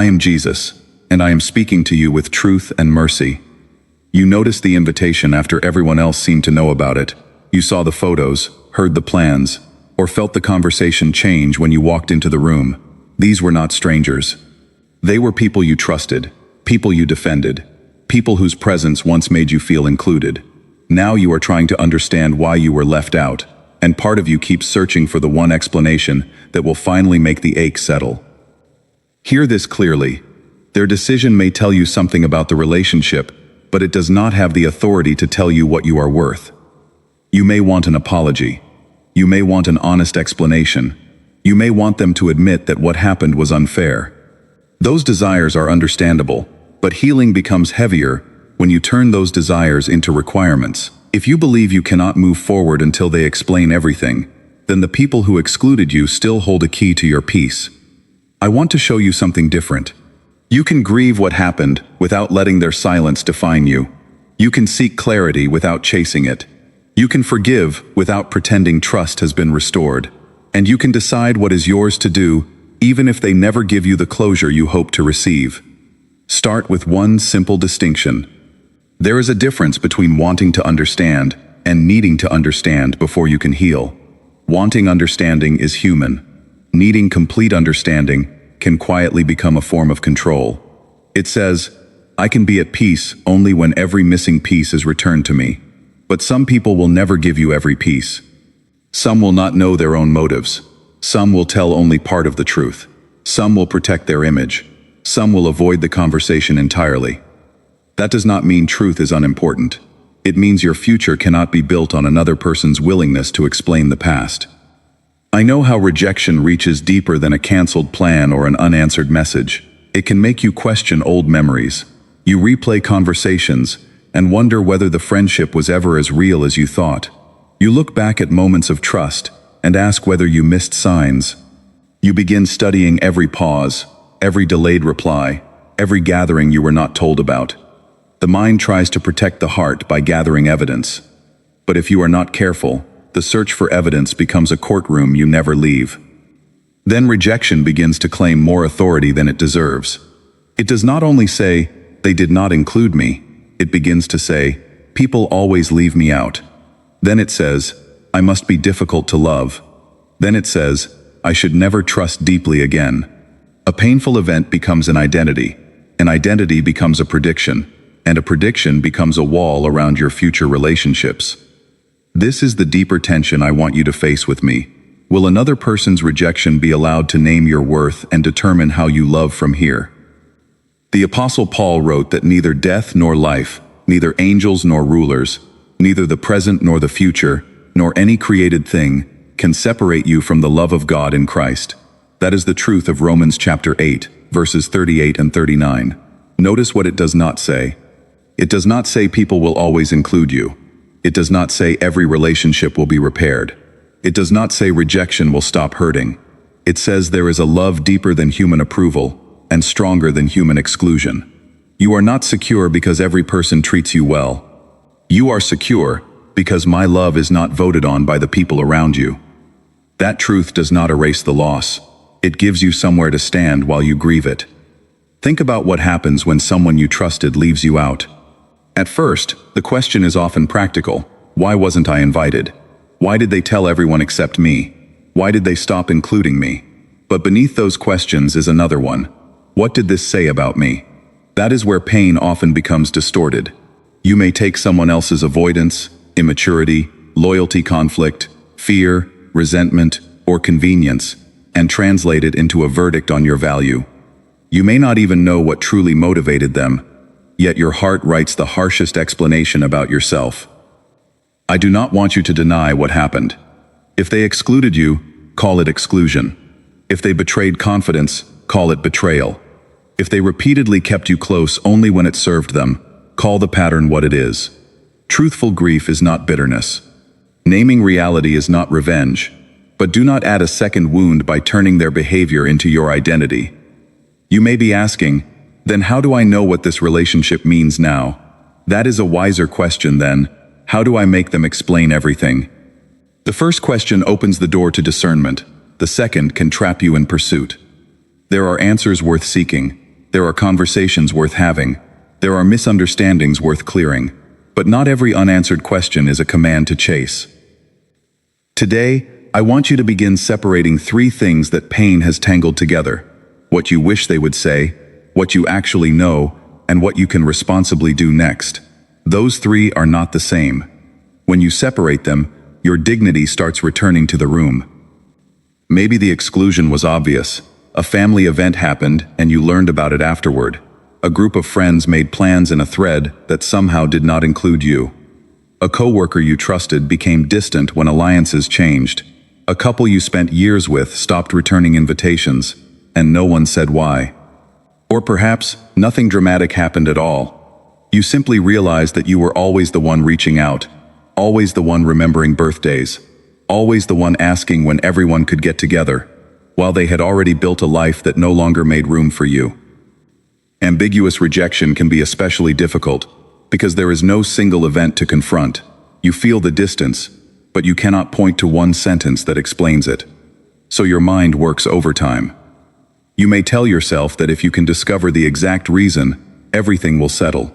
I am Jesus, and I am speaking to you with truth and mercy. You noticed the invitation after everyone else seemed to know about it. You saw the photos, heard the plans, or felt the conversation change when you walked into the room. These were not strangers. They were people you trusted, people you defended, people whose presence once made you feel included. Now you are trying to understand why you were left out, and part of you keeps searching for the one explanation that will finally make the ache settle. Hear this clearly. Their decision may tell you something about the relationship, but it does not have the authority to tell you what you are worth. You may want an apology. You may want an honest explanation. You may want them to admit that what happened was unfair. Those desires are understandable, but healing becomes heavier when you turn those desires into requirements. If you believe you cannot move forward until they explain everything, then the people who excluded you still hold a key to your peace. I want to show you something different. You can grieve what happened without letting their silence define you. You can seek clarity without chasing it. You can forgive without pretending trust has been restored. And you can decide what is yours to do, even if they never give you the closure you hope to receive. Start with one simple distinction. There is a difference between wanting to understand and needing to understand before you can heal. Wanting understanding is human. Needing complete understanding can quietly become a form of control. It says, I can be at peace only when every missing piece is returned to me. But some people will never give you every piece. Some will not know their own motives. Some will tell only part of the truth. Some will protect their image. Some will avoid the conversation entirely. That does not mean truth is unimportant. It means your future cannot be built on another person's willingness to explain the past. I know how rejection reaches deeper than a canceled plan or an unanswered message. It can make you question old memories. You replay conversations and wonder whether the friendship was ever as real as you thought. You look back at moments of trust and ask whether you missed signs. You begin studying every pause, every delayed reply, every gathering you were not told about. The mind tries to protect the heart by gathering evidence. But if you are not careful, the search for evidence becomes a courtroom you never leave. Then rejection begins to claim more authority than it deserves. It does not only say, they did not include me. It begins to say, people always leave me out. Then it says, I must be difficult to love. Then it says, I should never trust deeply again. A painful event becomes an identity becomes a prediction, and a prediction becomes a wall around your future relationships. This is the deeper tension I want you to face with me. Will another person's rejection be allowed to name your worth and determine how you love from here? The Apostle Paul wrote that neither death nor life, neither angels nor rulers, neither the present nor the future, nor any created thing, can separate you from the love of God in Christ. That is the truth of Romans chapter 8, verses 38 and 39. Notice what it does not say. It does not say people will always include you. It does not say every relationship will be repaired. It does not say rejection will stop hurting. It says there is a love deeper than human approval and stronger than human exclusion. You are not secure because every person treats you well. You are secure because my love is not voted on by the people around you. That truth does not erase the loss. It gives you somewhere to stand while you grieve it. Think about what happens when someone you trusted leaves you out. At first, the question is often practical. Why wasn't I invited? Why did they tell everyone except me? Why did they stop including me? But beneath those questions is another one. What did this say about me? That is where pain often becomes distorted. You may take someone else's avoidance, immaturity, loyalty conflict, fear, resentment, or convenience, and translate it into a verdict on your value. You may not even know what truly motivated them, yet your heart writes the harshest explanation about yourself. I do not want you to deny what happened. If they excluded you, call it exclusion. If they betrayed confidence, call it betrayal. If they repeatedly kept you close only when it served them, call the pattern what it is. Truthful grief is not bitterness. Naming reality is not revenge. But do not add a second wound by turning their behavior into your identity. You may be asking, then how do I know what this relationship means now? That is a wiser question then. How do I make them explain everything? The first question opens the door to discernment. The second can trap you in pursuit. There are answers worth seeking, There are conversations worth having. There are misunderstandings worth clearing. But not every unanswered question is a command to chase. Today, I want you to begin separating 3 things that pain has tangled together: what you wish they would say, what you actually know, and what you can responsibly do next. Those 3 are not the same. When you separate them, your dignity starts returning to the room. Maybe the exclusion was obvious. A family event happened and you learned about it afterward. A group of friends made plans in a thread that somehow did not include you. A coworker you trusted became distant when alliances changed. A couple you spent years with stopped returning invitations, and no one said why. Or perhaps nothing dramatic happened at all. You simply realized that you were always the one reaching out, always the one remembering birthdays, always the one asking when everyone could get together, while they had already built a life that no longer made room for you. Ambiguous rejection can be especially difficult, because there is no single event to confront. You feel the distance, but you cannot point to one sentence that explains it. So your mind works overtime. You may tell yourself that if you can discover the exact reason, everything will settle.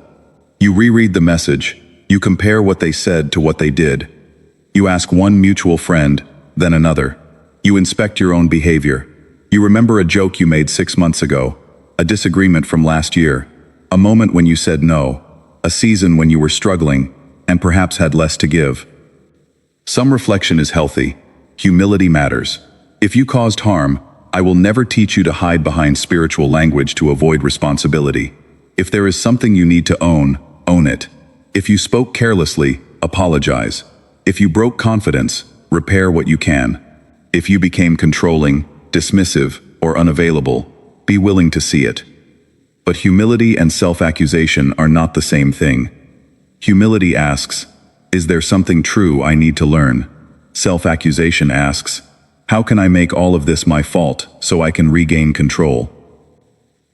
You reread the message, you compare what they said to what they did. You ask one mutual friend, then another. You inspect your own behavior. You remember a joke you made 6 months ago, a disagreement from last year, a moment when you said no, a season when you were struggling, and perhaps had less to give. Some reflection is healthy. Humility matters. If you caused harm, I will never teach you to hide behind spiritual language to avoid responsibility. If there is something you need to own it. If you spoke carelessly, apologize. If you broke confidence, repair what you can. If you became controlling, dismissive, or unavailable, be willing to see it. But humility and self-accusation are not the same thing. Humility asks, is there something true I need to learn? Self-accusation asks, how can I make all of this my fault so I can regain control?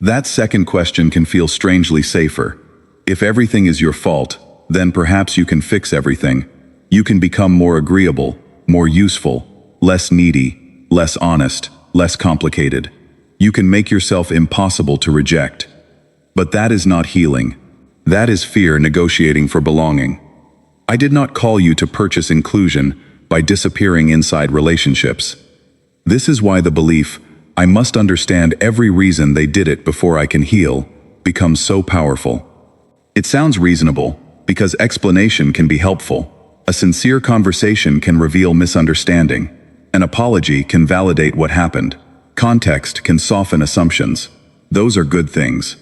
That second question can feel strangely safer. If everything is your fault, then perhaps you can fix everything. You can become more agreeable, more useful, less needy, less honest, less complicated. You can make yourself impossible to reject. But that is not healing. That is fear negotiating for belonging. I did not call you to purchase inclusion by disappearing inside relationships. This is why the belief, I must understand every reason they did it before I can heal, becomes so powerful. It sounds reasonable, because explanation can be helpful. A sincere conversation can reveal misunderstanding. An apology can validate what happened. Context can soften assumptions. Those are good things.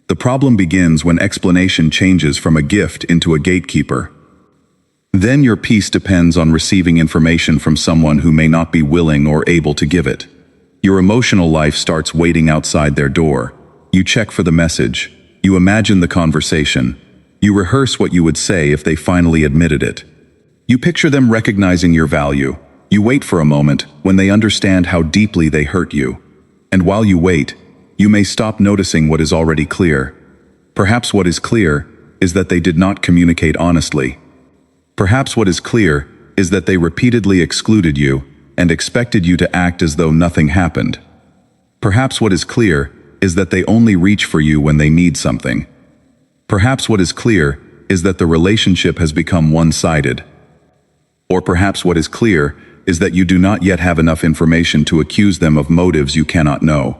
The problem begins when explanation changes from a gift into a gatekeeper. Then your peace depends on receiving information from someone who may not be willing or able to give it. Your emotional life starts waiting outside their door. You check for the message. You imagine the conversation. You rehearse what you would say if they finally admitted it. You picture them recognizing your value. You wait for a moment when they understand how deeply they hurt you. And while you wait, you may stop noticing what is already clear. Perhaps what is clear is that they did not communicate honestly. Perhaps what is clear is that they repeatedly excluded you and expected you to act as though nothing happened. Perhaps what is clear is that they only reach for you when they need something. Perhaps what is clear is that the relationship has become one-sided. Or perhaps what is clear is that you do not yet have enough information to accuse them of motives you cannot know.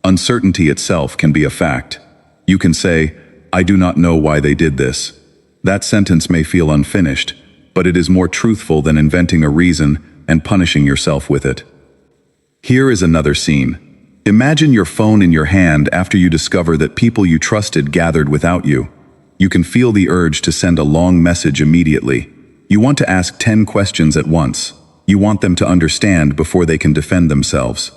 Uncertainty itself can be a fact. You can say, I do not know why they did this. That sentence may feel unfinished, but it is more truthful than inventing a reason and punishing yourself with it. Here is another scene. Imagine your phone in your hand after you discover that people you trusted gathered without you. You can feel the urge to send a long message immediately. You want to ask 10 questions at once. You want them to understand before they can defend themselves.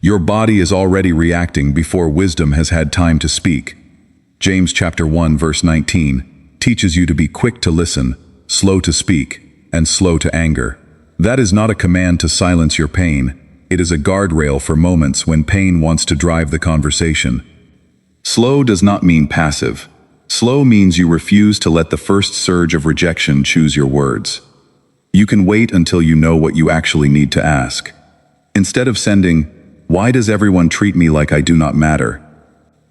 Your body is already reacting before wisdom has had time to speak. James chapter 1 verse 19 teaches you to be quick to listen, slow to speak, and slow to anger. That is not a command to silence your pain. It is a guardrail for moments when pain wants to drive the conversation. Slow does not mean passive. Slow means you refuse to let the first surge of rejection choose your words. You can wait until you know what you actually need to ask. Instead of sending, "Why does everyone treat me like I do not matter?"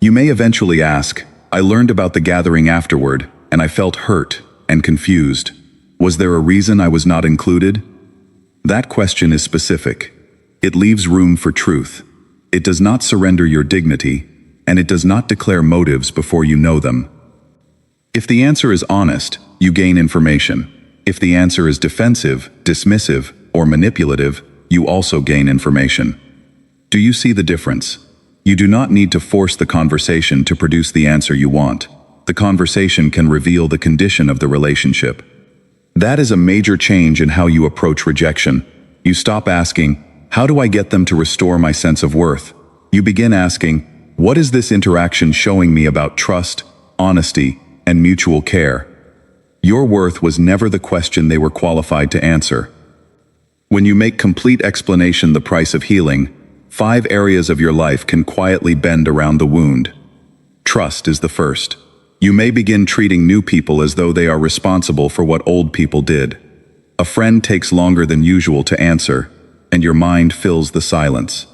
You may eventually ask, I learned about the gathering afterward, and I felt hurt and confused. Was there a reason I was not included? That question is specific. It leaves room for truth. It does not surrender your dignity, and it does not declare motives before you know them. If the answer is honest, you gain information. If the answer is defensive, dismissive, or manipulative, you also gain information. Do you see the difference? You do not need to force the conversation to produce the answer you want. The conversation can reveal the condition of the relationship. That is a major change in how you approach rejection. You stop asking, how do I get them to restore my sense of worth? You begin asking, what is this interaction showing me about trust, honesty, and mutual care? Your worth was never the question they were qualified to answer. When you make complete explanation the price of healing, 5 areas of your life can quietly bend around the wound. Trust is the first. You may begin treating new people as though they are responsible for what old people did. A friend takes longer than usual to answer, and your mind fills the silence.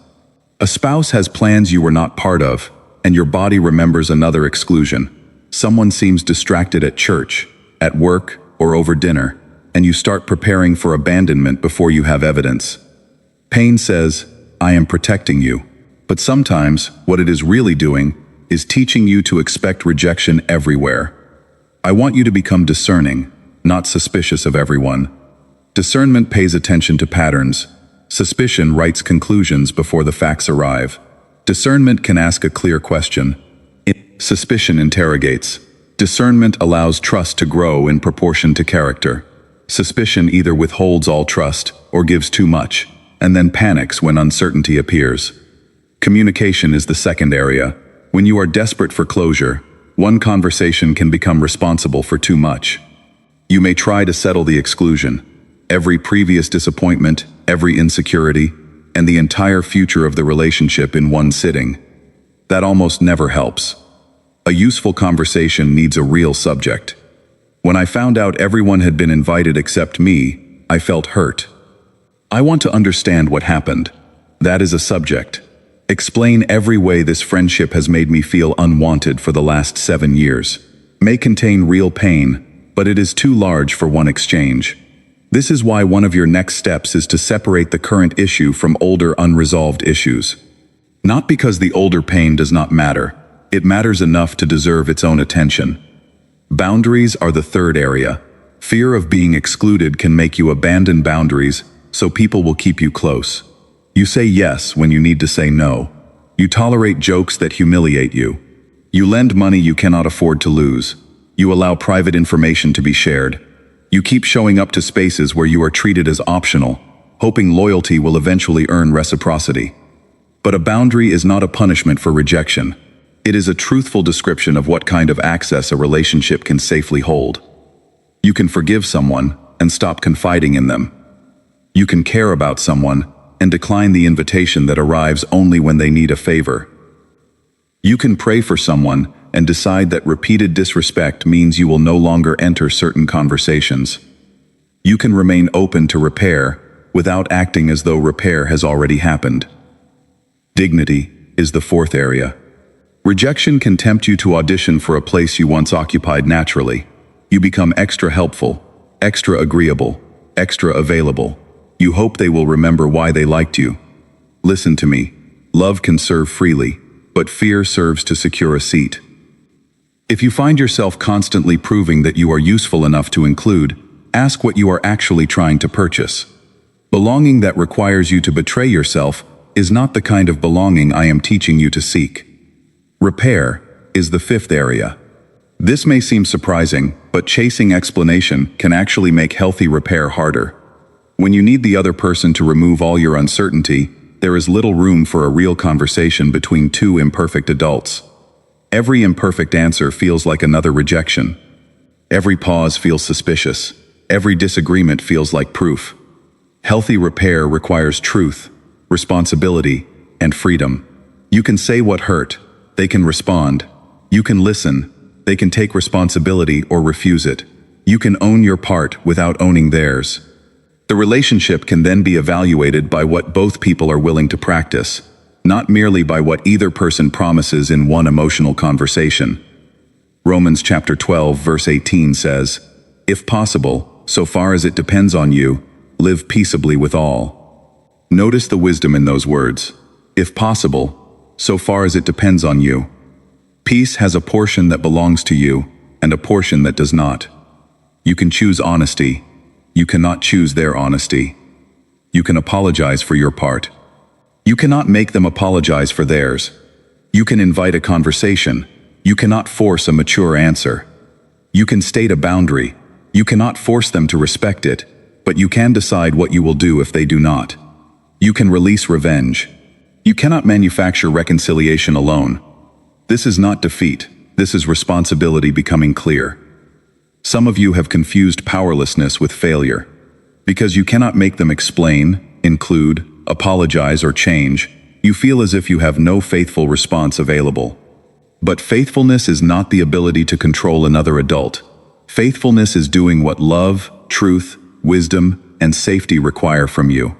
A spouse has plans you were not part of, and your body remembers another exclusion. Someone seems distracted at church, at work, or over dinner, and you start preparing for abandonment before you have evidence. Pain says, I am protecting you. But sometimes, what it is really doing is teaching you to expect rejection everywhere. I want you to become discerning, not suspicious of everyone. Discernment pays attention to patterns. Suspicion writes conclusions before the facts arrive. Discernment can ask a clear question. Suspicion interrogates. Discernment allows trust to grow in proportion to character. Suspicion either withholds all trust or gives too much, and then panics when uncertainty appears. Communication is the second area. When you are desperate for closure, one conversation can become responsible for too much. You may try to settle the exclusion. Every previous disappointment, every insecurity, and the entire future of the relationship in one sitting. That almost never helps. A useful conversation needs a real subject. When I found out everyone had been invited except me, I felt hurt. I want to understand what happened. That is a subject. Explain every way this friendship has made me feel unwanted for the last 7 years. May contain real pain, but it is too large for one exchange. This is why one of your next steps is to separate the current issue from older unresolved issues. Not because the older pain does not matter. It matters enough to deserve its own attention. Boundaries are the third area. Fear of being excluded can make you abandon boundaries, so people will keep you close. You say yes when you need to say no. You tolerate jokes that humiliate you. You lend money you cannot afford to lose. You allow private information to be shared. You keep showing up to spaces where you are treated as optional, hoping loyalty will eventually earn reciprocity. But a boundary is not a punishment for rejection. It is a truthful description of what kind of access a relationship can safely hold. You can forgive someone and stop confiding in them. You can care about someone and decline the invitation that arrives only when they need a favor. You can pray for someone and decide that repeated disrespect means you will no longer enter certain conversations. You can remain open to repair without acting as though repair has already happened. Dignity is the fourth area. Rejection can tempt you to audition for a place you once occupied naturally. You become extra helpful, extra agreeable, extra available. You hope they will remember why they liked you. Listen to me. Love can serve freely, but fear serves to secure a seat. If you find yourself constantly proving that you are useful enough to include, ask what you are actually trying to purchase. Belonging that requires you to betray yourself is not the kind of belonging I am teaching you to seek. Repair is the fifth area. This may seem surprising, but chasing explanation can actually make healthy repair harder. When you need the other person to remove all your uncertainty, there is little room for a real conversation between two imperfect adults. Every imperfect answer feels like another rejection. Every pause feels suspicious. Every disagreement feels like proof. Healthy repair requires truth, responsibility, and freedom. You can say what hurt. They can respond. You can listen. They can take responsibility or refuse it. You can own your part without owning theirs. The relationship can then be evaluated by what both people are willing to practice, not merely by what either person promises in one emotional conversation. Romans chapter 12 verse 18 says, "If possible, so far as it depends on you, live peaceably with all." Notice the wisdom in those words. If possible, so far as it depends on you. Peace has a portion that belongs to you and a portion that does not. You can choose honesty. You cannot choose their honesty. You can apologize for your part. You cannot make them apologize for theirs. You can invite a conversation. You cannot force a mature answer. You can state a boundary. You cannot force them to respect it, but you can decide what you will do if they do not. You can release revenge. You cannot manufacture reconciliation alone. This is not defeat. This is responsibility becoming clear. Some of you have confused powerlessness with failure. Because you cannot make them explain, include, apologize, or change, you feel as if you have no faithful response available. But faithfulness is not the ability to control another adult. Faithfulness is doing what love, truth, wisdom, and safety require from you.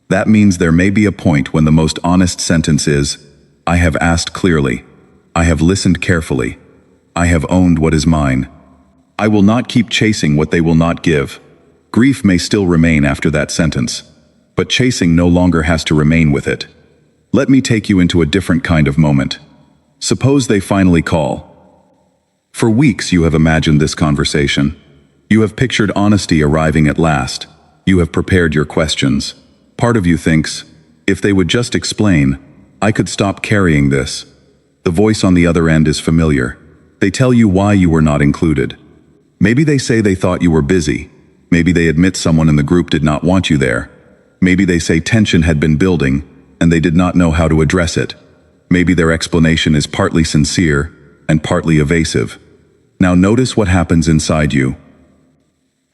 That means there may be a point when the most honest sentence is, "I have asked clearly. I have listened carefully. I have owned what is mine. I will not keep chasing what they will not give." Grief may still remain after that sentence, but chasing no longer has to remain with it. Let me take you into a different kind of moment. Suppose they finally call. For weeks you have imagined this conversation. You have pictured honesty arriving at last. You have prepared your questions. Part of you thinks, if they would just explain, I could stop carrying this. The voice on the other end is familiar. They tell you why you were not included. Maybe they say they thought you were busy. Maybe they admit someone in the group did not want you there. Maybe they say tension had been building, and they did not know how to address it. Maybe their explanation is partly sincere and partly evasive. Now notice what happens inside you.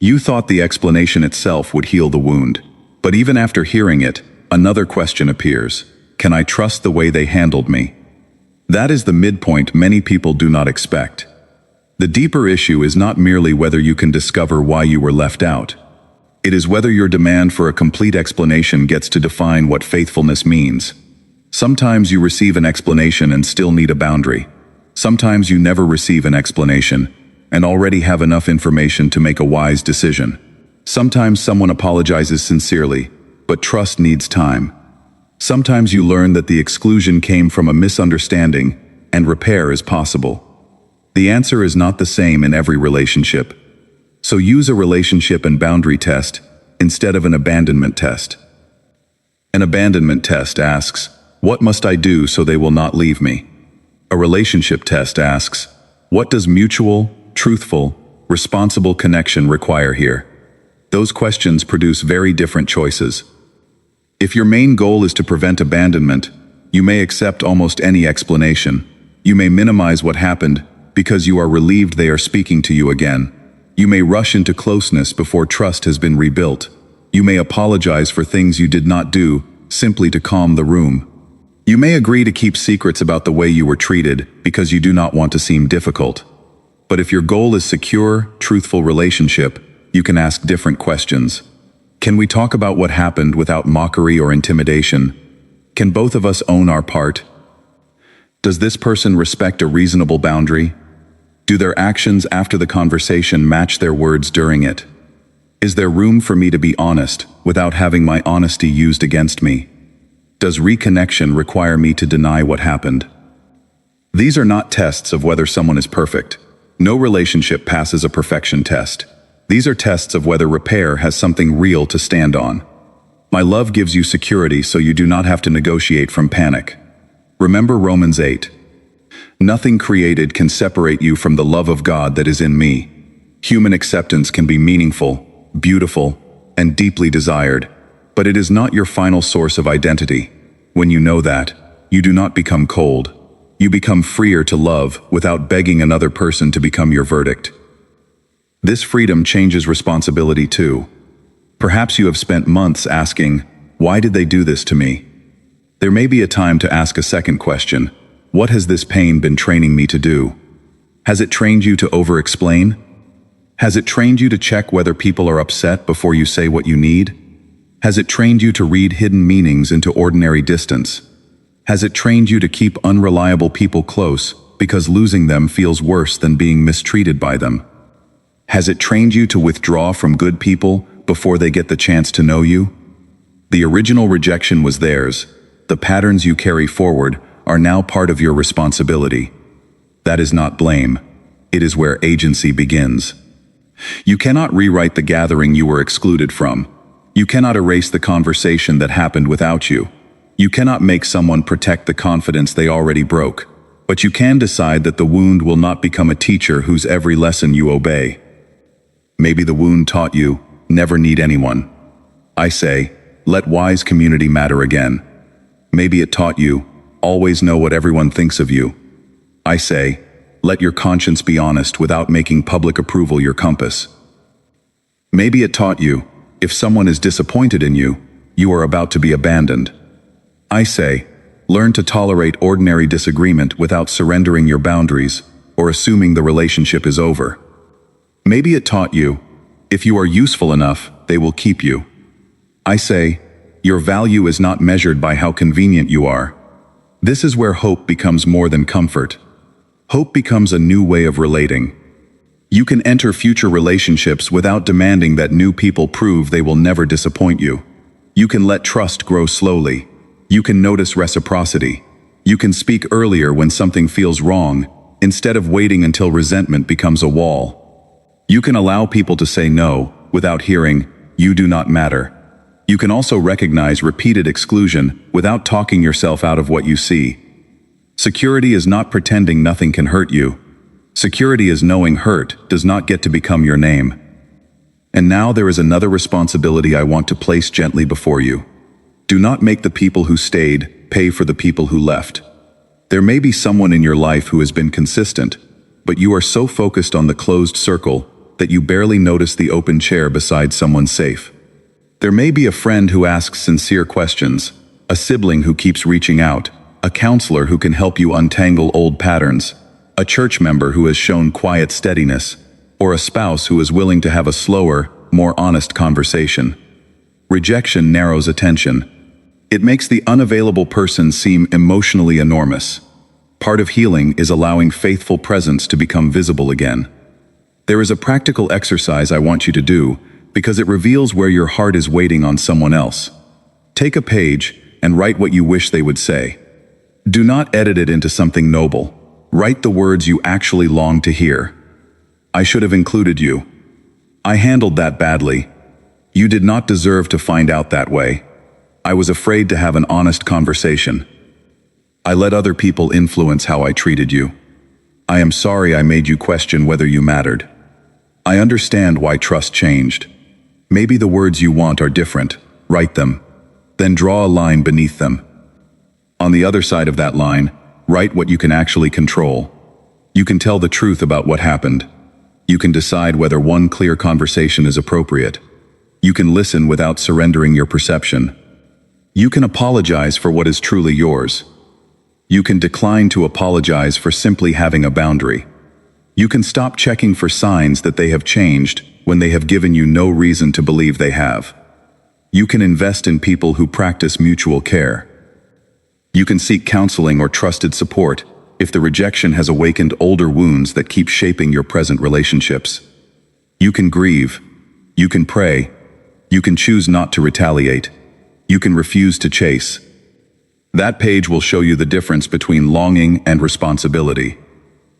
You thought the explanation itself would heal the wound. But even after hearing it, another question appears. Can I trust the way they handled me? That is the midpoint many people do not expect. The deeper issue is not merely whether you can discover why you were left out. It is whether your demand for a complete explanation gets to define what faithfulness means. Sometimes you receive an explanation and still need a boundary. Sometimes you never receive an explanation and already have enough information to make a wise decision. Sometimes someone apologizes sincerely, but trust needs time. Sometimes you learn that the exclusion came from a misunderstanding and repair is possible. The answer is not the same in every relationship. So use a relationship and boundary test instead of an abandonment test. An abandonment test asks, what must I do so they will not leave me? A relationship test asks, what does mutual, truthful, responsible connection require here? Those questions produce very different choices. If your main goal is to prevent abandonment, you may accept almost any explanation. You may minimize what happened because you are relieved they are speaking to you again. You may rush into closeness before trust has been rebuilt. You may apologize for things you did not do simply to calm the room. You may agree to keep secrets about the way you were treated because you do not want to seem difficult. But if your goal is secure, truthful relationship, you can ask different questions. Can we talk about what happened without mockery or intimidation? Can both of us own our part? Does this person respect a reasonable boundary? Do their actions after the conversation match their words during it? Is there room for me to be honest without having my honesty used against me? Does reconnection require me to deny what happened? These are not tests of whether someone is perfect. No relationship passes a perfection test. These are tests of whether repair has something real to stand on. My love gives you security so you do not have to negotiate from panic. Remember Romans 8. Nothing created can separate you from the love of God that is in me. Human acceptance can be meaningful, beautiful, and deeply desired, but it is not your final source of identity. When you know that, you do not become cold. You become freer to love without begging another person to become your verdict. This freedom changes responsibility too. Perhaps you have spent months asking, why did they do this to me? There may be a time to ask a second question. What has this pain been training me to do? Has it trained you to over-explain? Has it trained you to check whether people are upset before you say what you need? Has it trained you to read hidden meanings into ordinary distance? Has it trained you to keep unreliable people close because losing them feels worse than being mistreated by them? Has it trained you to withdraw from good people before they get the chance to know you? The original rejection was theirs. The patterns you carry forward are now part of your responsibility. That is not blame. It is where agency begins. You cannot rewrite the gathering you were excluded from. You cannot erase the conversation that happened without you. You cannot make someone protect the confidence they already broke. But you can decide that the wound will not become a teacher whose every lesson you obey. Maybe the wound taught you, never need anyone. I say, let wise community matter again. Maybe it taught you, always know what everyone thinks of you. I say, let your conscience be honest without making public approval your compass. Maybe it taught you, if someone is disappointed in you, you are about to be abandoned. I say, learn to tolerate ordinary disagreement without surrendering your boundaries or assuming the relationship is over. Maybe it taught you, if you are useful enough, they will keep you. I say, your value is not measured by how convenient you are. This is where hope becomes more than comfort. Hope becomes a new way of relating. You can enter future relationships without demanding that new people prove they will never disappoint you. You can let trust grow slowly. You can notice reciprocity. You can speak earlier when something feels wrong, instead of waiting until resentment becomes a wall. You can allow people to say no, without hearing, you do not matter. You can also recognize repeated exclusion without talking yourself out of what you see. Security is not pretending nothing can hurt you. Security is knowing hurt does not get to become your name. And now there is another responsibility I want to place gently before you. Do not make the people who stayed pay for the people who left. There may be someone in your life who has been consistent, but you are so focused on the closed circle that you barely notice the open chair beside someone safe. There may be a friend who asks sincere questions, a sibling who keeps reaching out, a counselor who can help you untangle old patterns, a church member who has shown quiet steadiness, or a spouse who is willing to have a slower, more honest conversation. Rejection narrows attention. It makes the unavailable person seem emotionally enormous. Part of healing is allowing faithful presence to become visible again. There is a practical exercise I want you to do because it reveals where your heart is waiting on someone else. Take a page and write what you wish they would say. Do not edit it into something noble. Write the words you actually long to hear. I should have included you. I handled that badly. You did not deserve to find out that way. I was afraid to have an honest conversation. I let other people influence how I treated you. I am sorry I made you question whether you mattered. I understand why trust changed. Maybe the words you want are different. Write them. Then draw a line beneath them. On the other side of that line, write what you can actually control. You can tell the truth about what happened. You can decide whether one clear conversation is appropriate. You can listen without surrendering your perception. You can apologize for what is truly yours. You can decline to apologize for simply having a boundary. You can stop checking for signs that they have changed when they have given you no reason to believe they have. You can invest in people who practice mutual care. You can seek counseling or trusted support if the rejection has awakened older wounds that keep shaping your present relationships. You can grieve. You can pray. You can choose not to retaliate. You can refuse to chase. That page will show you the difference between longing and responsibility.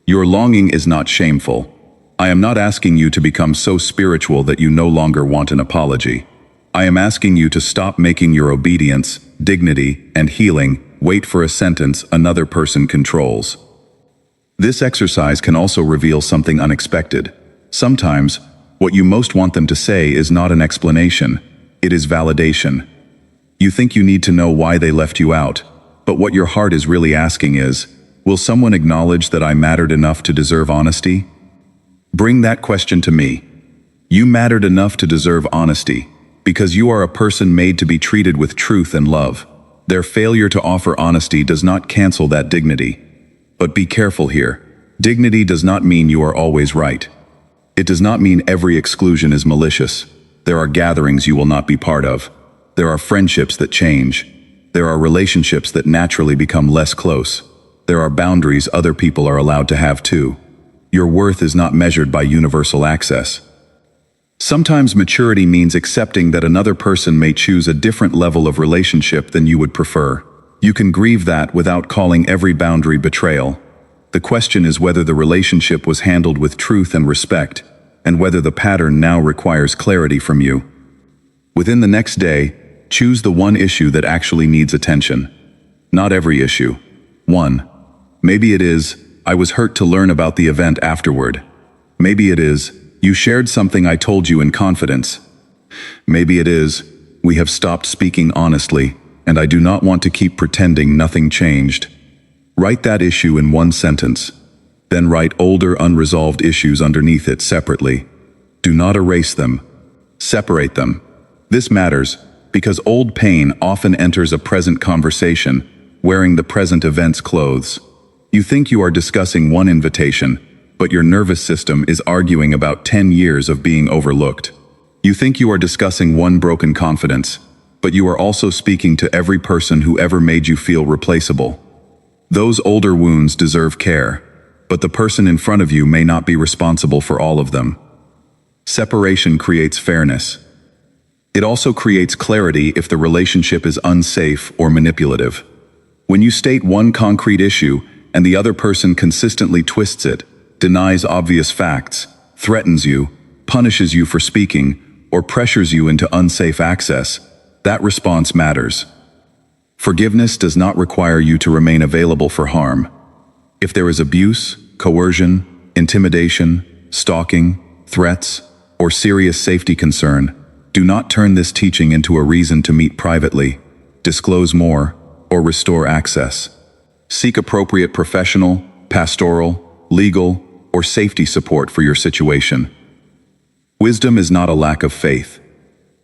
Your longing is not shameful. I am not asking you to become so spiritual that you no longer want an apology. I am asking you to stop making your obedience, dignity, and healing wait for a sentence another person controls. This exercise can also reveal something unexpected. Sometimes, what you most want them to say is not an explanation, it is validation. You think you need to know why they left you out, but what your heart is really asking is, will someone acknowledge that I mattered enough to deserve honesty? Bring that question to me. You mattered enough to deserve honesty, because you are a person made to be treated with truth and love. Their failure to offer honesty does not cancel that dignity. But be careful here. Dignity does not mean you are always right. It does not mean every exclusion is malicious. There are gatherings you will not be part of. There are friendships that change. There are relationships that naturally become less close. There are boundaries other people are allowed to have too. Your worth is not measured by universal access. Sometimes maturity means accepting that another person may choose a different level of relationship than you would prefer. You can grieve that without calling every boundary betrayal. The question is whether the relationship was handled with truth and respect, and whether the pattern now requires clarity from you. Within the next day, choose the one issue that actually needs attention. Not every issue. 1. Maybe it is, I was hurt to learn about the event afterward. Maybe it is, you shared something I told you in confidence. Maybe it is, we have stopped speaking honestly, and I do not want to keep pretending nothing changed. Write that issue in one sentence. Then write older unresolved issues underneath it separately. Do not erase them. Separate them. This matters because old pain often enters a present conversation, wearing the present event's clothes. You think you are discussing one invitation, but your nervous system is arguing about 10 years of being overlooked. You think you are discussing one broken confidence, but you are also speaking to every person who ever made you feel replaceable. Those older wounds deserve care, but the person in front of you may not be responsible for all of them. Separation creates fairness. It also creates clarity if the relationship is unsafe or manipulative. When you state one concrete issue and the other person consistently twists it, denies obvious facts, threatens you, punishes you for speaking, or pressures you into unsafe access, that response matters. Forgiveness does not require you to remain available for harm. If there is abuse, coercion, intimidation, stalking, threats, or serious safety concern, do not turn this teaching into a reason to meet privately, disclose more, or restore access. Seek appropriate professional, pastoral, legal, or safety support for your situation. Wisdom is not a lack of faith.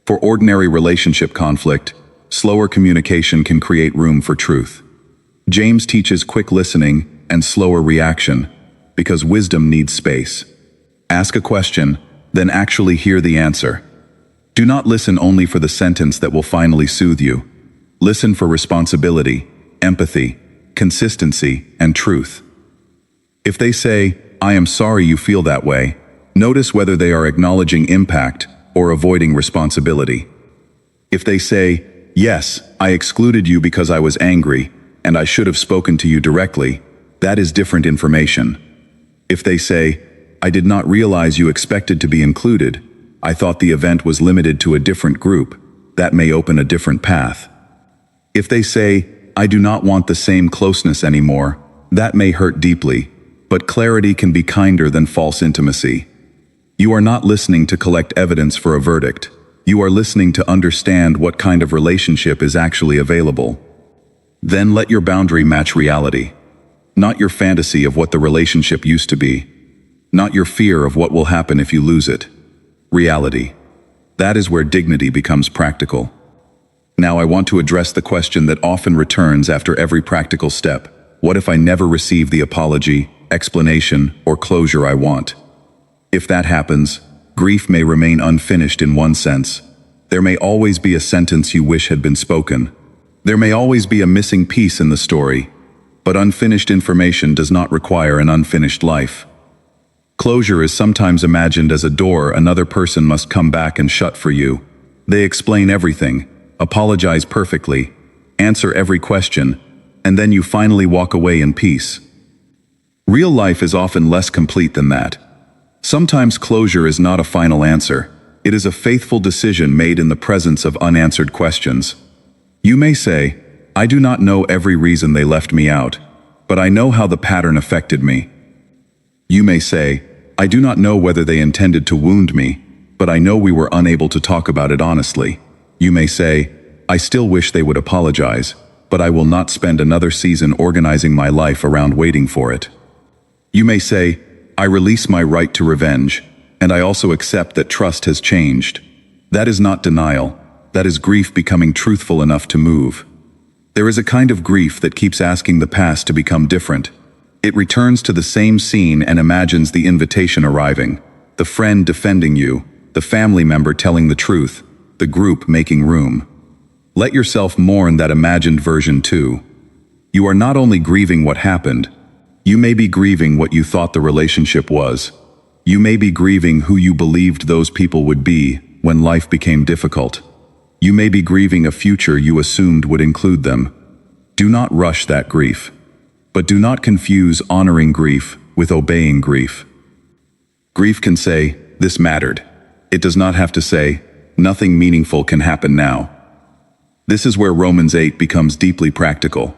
For ordinary relationship conflict, slower communication can create room for truth. James teaches quick listening and slower reaction because wisdom needs space. Ask a question, then actually hear the answer. Do not listen only for the sentence that will finally soothe you. Listen for responsibility, empathy, consistency, and truth. If they say, I am sorry you feel that way, notice whether they are acknowledging impact or avoiding responsibility. If they say, yes, I excluded you because I was angry, and I should have spoken to you directly, that is different information. If they say, I did not realize you expected to be included, I thought the event was limited to a different group, that may open a different path. If they say, I do not want the same closeness anymore, that may hurt deeply, but clarity can be kinder than false intimacy. You are not listening to collect evidence for a verdict. You are listening to understand what kind of relationship is actually available. Then let your boundary match reality. Not your fantasy of what the relationship used to be. Not your fear of what will happen if you lose it. Reality. That is where dignity becomes practical. Now I want to address the question that often returns after every practical step. What if I never receive the apology, explanation, or closure I want? If that happens, grief may remain unfinished in one sense. There may always be a sentence you wish had been spoken. There may always be a missing piece in the story, but unfinished information does not require an unfinished life. Closure is sometimes imagined as a door another person must come back and shut for you. They explain everything, apologize perfectly, answer every question, and then you finally walk away in peace. Real life is often less complete than that. Sometimes closure is not a final answer. It is a faithful decision made in the presence of unanswered questions. You may say, I do not know every reason they left me out, but I know how the pattern affected me. You may say, I do not know whether they intended to wound me, but I know we were unable to talk about it honestly. You may say, I still wish they would apologize, but I will not spend another season organizing my life around waiting for it. You may say, I release my right to revenge, and I also accept that trust has changed. That is not denial. That is grief becoming truthful enough to move. There is a kind of grief that keeps asking the past to become different. It returns to the same scene and imagines the invitation arriving, the friend defending you, the family member telling the truth, the group making room. Let yourself mourn that imagined version too. You are not only grieving what happened, you may be grieving what you thought the relationship was. You may be grieving who you believed those people would be when life became difficult. You may be grieving a future you assumed would include them. Do not rush that grief. But do not confuse honoring grief with obeying grief. Grief can say, "This mattered." It does not have to say, "Nothing meaningful can happen now." This is where Romans 8 becomes deeply practical.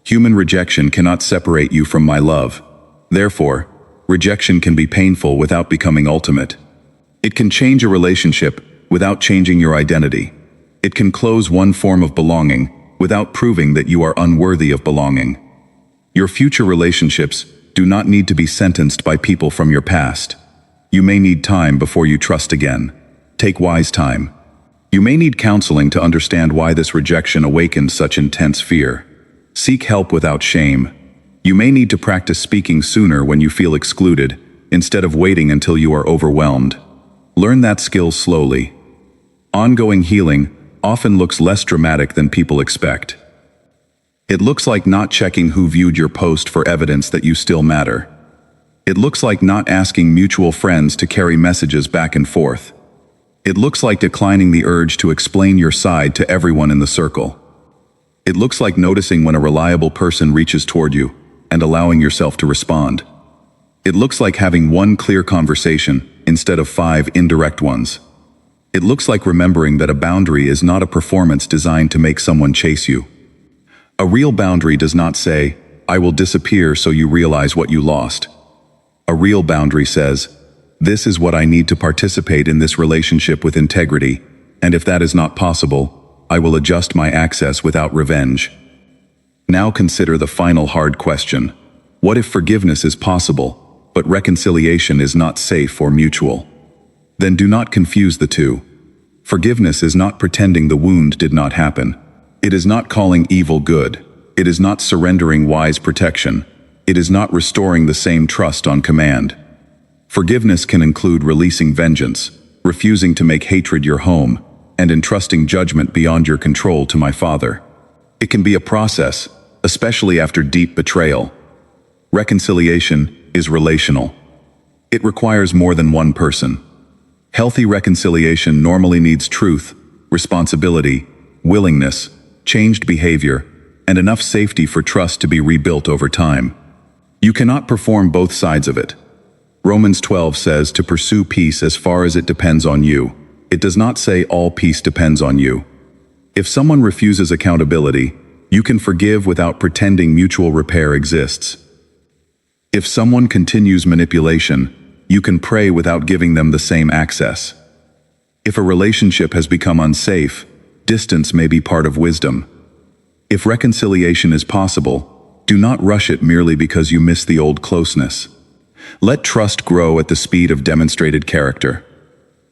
Human rejection cannot separate you from my love. Therefore, rejection can be painful without becoming ultimate. It can change a relationship without changing your identity. It can close one form of belonging without proving that you are unworthy of belonging. Your future relationships do not need to be sentenced by people from your past. You may need time before you trust again. Take wise time. You may need counseling to understand why this rejection awakened such intense fear. Seek help without shame. You may need to practice speaking sooner when you feel excluded, instead of waiting until you are overwhelmed. Learn that skill slowly. Ongoing healing often looks less dramatic than people expect. It looks like not checking who viewed your post for evidence that you still matter. It looks like not asking mutual friends to carry messages back and forth. It looks like declining the urge to explain your side to everyone in the circle. It looks like noticing when a reliable person reaches toward you and allowing yourself to respond. It looks like having one clear conversation instead of 5 indirect ones. It looks like remembering that a boundary is not a performance designed to make someone chase you. A real boundary does not say, "I will disappear so you realize what you lost." A real boundary says, "This is what I need to participate in this relationship with integrity, and if that is not possible, I will adjust my access without revenge." Now consider the final hard question. What if forgiveness is possible, but reconciliation is not safe or mutual? Then do not confuse the two. Forgiveness is not pretending the wound did not happen. It is not calling evil good. It is not surrendering wise protection. It is not restoring the same trust on command. Forgiveness can include releasing vengeance, refusing to make hatred your home, and entrusting judgment beyond your control to my Father. It can be a process, especially after deep betrayal. Reconciliation is relational. It requires more than one person. Healthy reconciliation normally needs truth, responsibility, willingness, changed behavior, and enough safety for trust to be rebuilt over time. You cannot perform both sides of it. Romans 12 says to pursue peace as far as it depends on you. It does not say all peace depends on you. If someone refuses accountability, you can forgive without pretending mutual repair exists. If someone continues manipulation, you can pray without giving them the same access. If a relationship has become unsafe, distance may be part of wisdom. If reconciliation is possible, do not rush it merely because you miss the old closeness. Let trust grow at the speed of demonstrated character.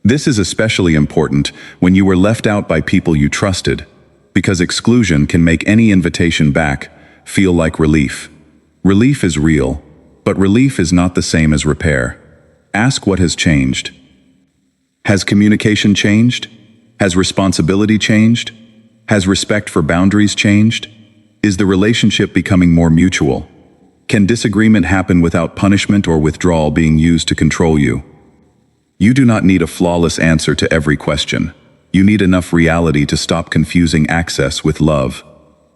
This is especially important when you were left out by people you trusted, because exclusion can make any invitation back feel like relief. Relief is real, but relief is not the same as repair. Ask what has changed. Has communication changed? Has responsibility changed? Has respect for boundaries changed? Is the relationship becoming more mutual? Can disagreement happen without punishment or withdrawal being used to control you? You do not need a flawless answer to every question. You need enough reality to stop confusing access with love.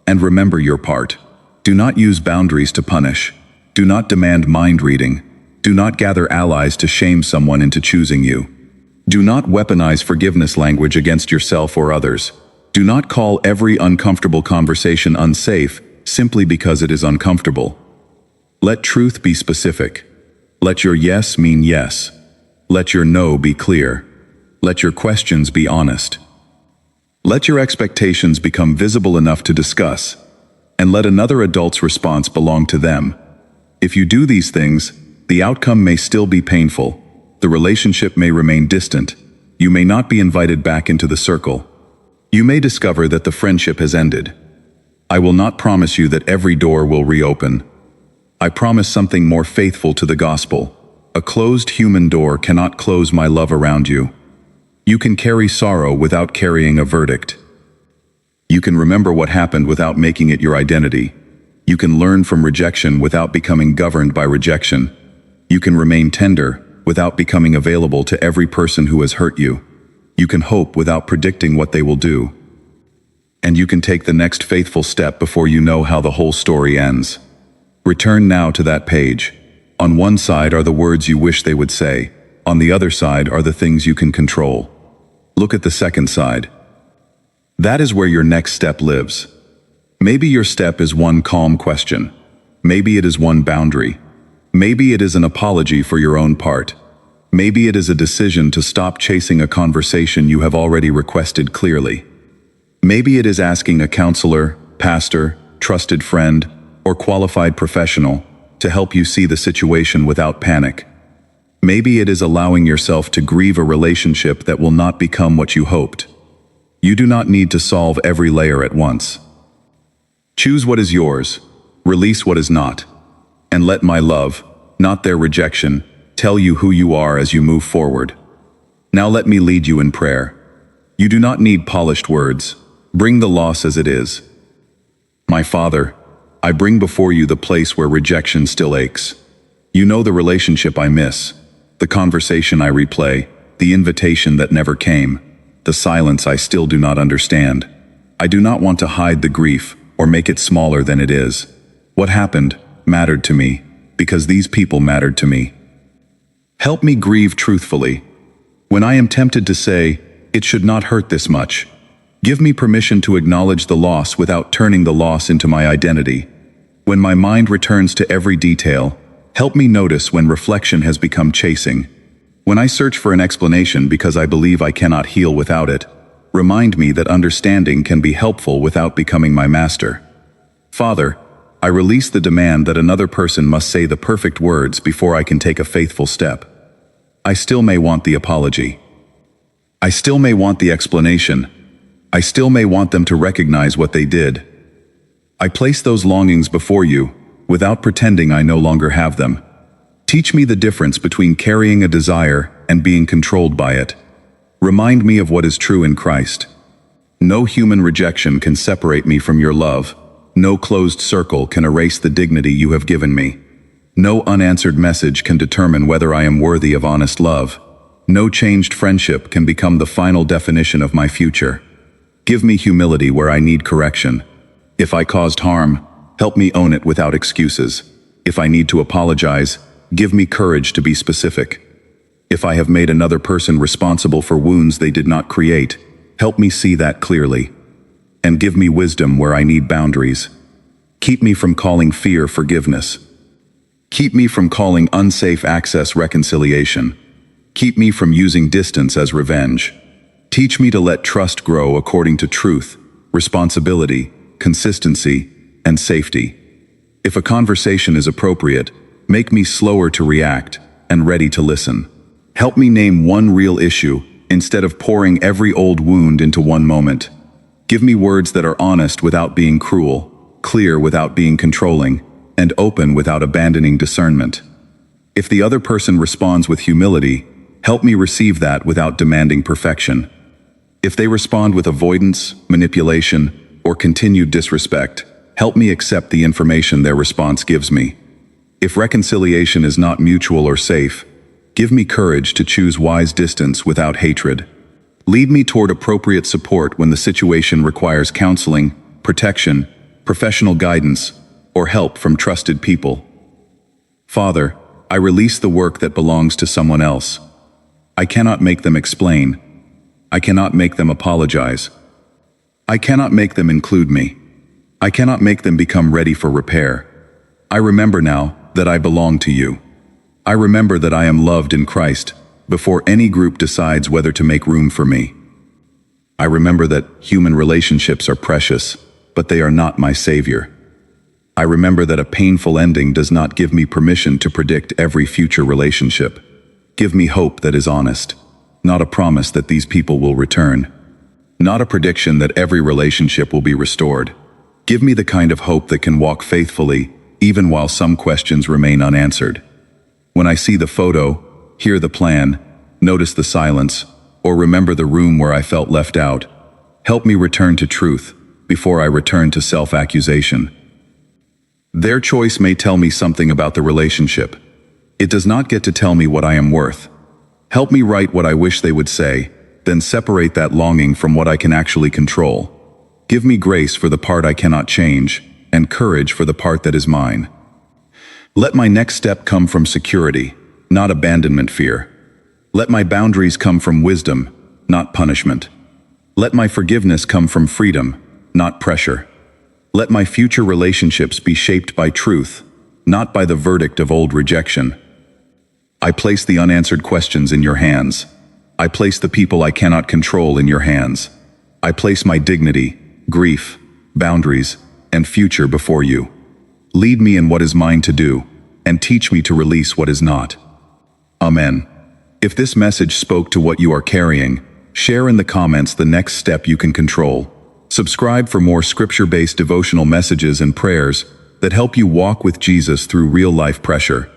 And remember your part. Do not use boundaries to punish. Do not demand mind reading. Do not gather allies to shame someone into choosing you. Do not weaponize forgiveness language against yourself or others. Do not call every uncomfortable conversation unsafe simply because it is uncomfortable. Let truth be specific. Let your yes mean yes. Let your no be clear. Let your questions be honest. Let your expectations become visible enough to discuss, and let another adult's response belong to them. If you do these things, the outcome may still be painful. The relationship may remain distant. You may not be invited back into the circle. You may discover that the friendship has ended. I will not promise you that every door will reopen. I promise something more faithful to the gospel. A closed human door cannot close my love around you. You can carry sorrow without carrying a verdict. You can remember what happened without making it your identity. You can learn from rejection without becoming governed by rejection. You can remain tender without becoming available to every person who has hurt you. You can hope without predicting what they will do. And you can take the next faithful step before you know how the whole story ends. Return now to that page. On one side are the words you wish they would say. On the other side are the things you can control. Look at the second side. That is where your next step lives. Maybe your step is one calm question. Maybe it is one boundary. Maybe it is an apology for your own part. Maybe it is a decision to stop chasing a conversation you have already requested clearly. Maybe it is asking a counselor, pastor, trusted friend, or qualified professional to help you see the situation without panic. Maybe it is allowing yourself to grieve a relationship that will not become what you hoped. You do not need to solve every layer at once. Choose what is yours, release what is not, and let my love, not their rejection, tell you who you are as you move forward. Now let me lead you in prayer. You do not need polished words. Bring the loss as it is. My Father, I bring before you the place where rejection still aches. You know the relationship I miss, the conversation I replay, the invitation that never came, the silence I still do not understand. I do not want to hide the grief or make it smaller than it is. What happened mattered to me because these people mattered to me. Help me grieve truthfully. When I am tempted to say, it should not hurt this much, give me permission to acknowledge the loss without turning the loss into my identity. When my mind returns to every detail, help me notice when reflection has become chasing. When I search for an explanation because I believe I cannot heal without it, remind me that understanding can be helpful without becoming my master. Father, I release the demand that another person must say the perfect words before I can take a faithful step. I still may want the apology. I still may want the explanation. I still may want them to recognize what they did. I place those longings before you, without pretending I no longer have them. Teach me the difference between carrying a desire and being controlled by it. Remind me of what is true in Christ. No human rejection can separate me from your love. No closed circle can erase the dignity you have given me. No unanswered message can determine whether I am worthy of honest love. No changed friendship can become the final definition of my future. Give me humility where I need correction. If I caused harm, help me own it without excuses. If I need to apologize, give me courage to be specific. If I have made another person responsible for wounds they did not create, help me see that clearly. And give me wisdom where I need boundaries. Keep me from calling fear forgiveness. Keep me from calling unsafe access reconciliation. Keep me from using distance as revenge. Teach me to let trust grow according to truth, responsibility, consistency, and safety. If a conversation is appropriate, make me slower to react and ready to listen. Help me name one real issue instead of pouring every old wound into one moment. Give me words that are honest without being cruel, clear without being controlling, and open without abandoning discernment. If the other person responds with humility, help me receive that without demanding perfection. If they respond with avoidance, manipulation, or continued disrespect, help me accept the information their response gives me. If reconciliation is not mutual or safe, give me courage to choose wise distance without hatred. Lead me toward appropriate support when the situation requires counseling, protection, professional guidance, or help from trusted people. Father, I release the work that belongs to someone else. I cannot make them explain. I cannot make them apologize. I cannot make them include me. I cannot make them become ready for repair. I remember now that I belong to you. I remember that I am loved in Christ before any group decides whether to make room for me. I remember that human relationships are precious, but they are not my savior. I remember that a painful ending does not give me permission to predict every future relationship. Give me hope that is honest, not a promise that these people will return, not a prediction that every relationship will be restored. Give me the kind of hope that can walk faithfully, even while some questions remain unanswered. When I see the photo, hear the plan, notice the silence, or remember the room where I felt left out, help me return to truth, before I return to self-accusation. Their choice may tell me something about the relationship. It does not get to tell me what I am worth. Help me write what I wish they would say, then separate that longing from what I can actually control. Give me grace for the part I cannot change, and courage for the part that is mine. Let my next step come from security, not abandonment fear. Let my boundaries come from wisdom, not punishment. Let my forgiveness come from freedom, not pressure. Let my future relationships be shaped by truth, not by the verdict of old rejection. I place the unanswered questions in your hands. I place the people I cannot control in your hands. I place my dignity, grief, boundaries, and future before you. Lead me in what is mine to do, and teach me to release what is not. Amen. If this message spoke to what you are carrying, share in the comments the next step you can control. Subscribe for more scripture-based devotional messages and prayers that help you walk with Jesus through real-life pressure.